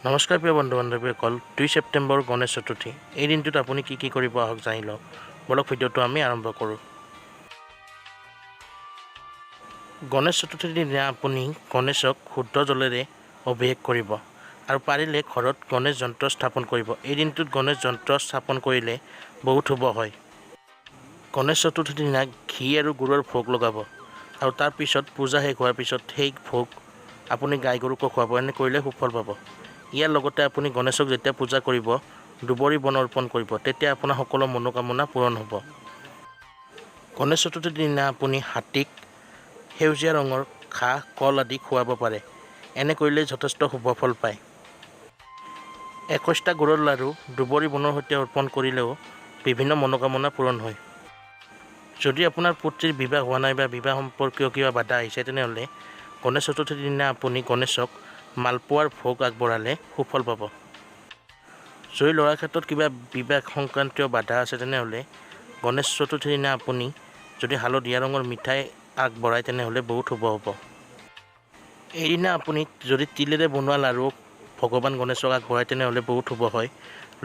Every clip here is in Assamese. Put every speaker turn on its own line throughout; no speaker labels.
নমস্কাৰ প্ৰিয় বন্ধু বান্ধৱীসকল 2 ছেপ্টেম্বৰ গণেশ চতুৰ্থী এই দিনটোত আপুনি কি কৰিব আহক জানি লওক বলক ভিডিঅ'টো আমি আৰম্ভ কৰোঁ। গণেশ চতুৰ্থীৰ দিনা আপুনি গণেশক শুদ্ধ জলেৰে অভিষেক কৰিব আৰু পাৰিলে ঘৰত গণেশ যন্ত্ৰ স্থাপন কৰিব। এই দিনটোত গণেশ যন্ত্ৰ স্থাপন কৰিলে বহুত শুভ হয়। গণেশ চতুৰ্থীৰ দিনা ঘি আৰু গুড়ৰ ভোগ লগাব আৰু তাৰ পিছত পূজা শেষ হোৱাৰ পিছত সেই ভোগ আপুনি গাই গৰুকো খুৱাব। এনে কৰিলে সুফল পাব। ইয়াৰ লগতে আপুনি গণেশক যেতিয়া পূজা কৰিব দুবৰি বন অৰ্পণ কৰিব, তেতিয়া আপোনাৰ সকলো মনোকামনা পূৰণ হ'ব। গণেশ চতুৰ্থীৰ দিনা আপুনি হাতীক সেউজীয়া ৰঙৰ ঘাঁহ কল আদি খুৱাব পাৰে। এনে কৰিলে যথেষ্ট শুভ ফল পায়। 21টা গুড়ৰ লাড়ু দুবৰি বনৰ সৈতে অৰ্পণ কৰিলেও বিভিন্ন মনোকামনা পূৰণ হয়। যদি আপোনাৰ পুত্ৰীৰ বিবাহ হোৱা নাই বা বিবাহ সম্পৰ্কীয় কিবা বাধা আহিছে, তেনেহ'লে গণেশ চতুৰ্থীৰ দিনা আপুনি গণেশক মালপোৱাৰ ভোগ আগবঢ়ালে সুফল পাব। যদি ল'ৰাৰ ক্ষেত্ৰত কিবা বিবাহ সংক্ৰান্তীয় বাধা আছে, তেনেহ'লে গণেশ চতুৰ্থীৰ দিনা আপুনি যদি হালধীয়া ৰঙৰ মিঠাই আগবঢ়ায় তেনেহ'লে বহুত শুভ হ'ব। এইদিনা আপুনি যদি তিলেৰে বনোৱা লাড়ু ভগৱান গণেশক আগবঢ়ায় তেনেহ'লে বহুত শুভ হয়।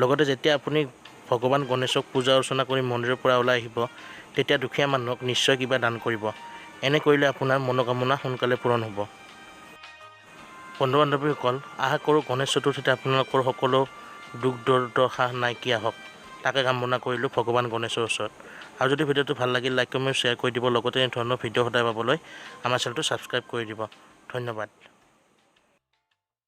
লগতে যেতিয়া আপুনি ভগৱান গণেশক পূজা অৰ্চনা কৰি মন্দিৰৰ পৰা ওলাই আহিব, তেতিয়া দুখীয়া মানুহক নিশ্চয় কিবা দান কৰিব। এনে কৰিলে আপোনাৰ মনোকামনা সোনকালে পূৰণ হ'ব। বন্ধু বান্ধৱীসকল, আশা কৰোঁ গণেশ চতুৰ্থীতে আপোনালোকৰ সকলো দুখ দুৰ্দশা নাইকিয়া হওক, তাকে কামনা কৰিলোঁ ভগৱান গণেশৰ ওচৰত। আৰু যদি ভিডিঅ'টো ভাল লাগিল লাইক কমেণ্ট শ্বেয়াৰ কৰি দিব। লগতে এই ধৰণৰ ভিডিঅ' সদায় পাবলৈ আমাৰ চেনেলটো ছাবস্ক্ৰাইব কৰি দিব। ধন্যবাদ।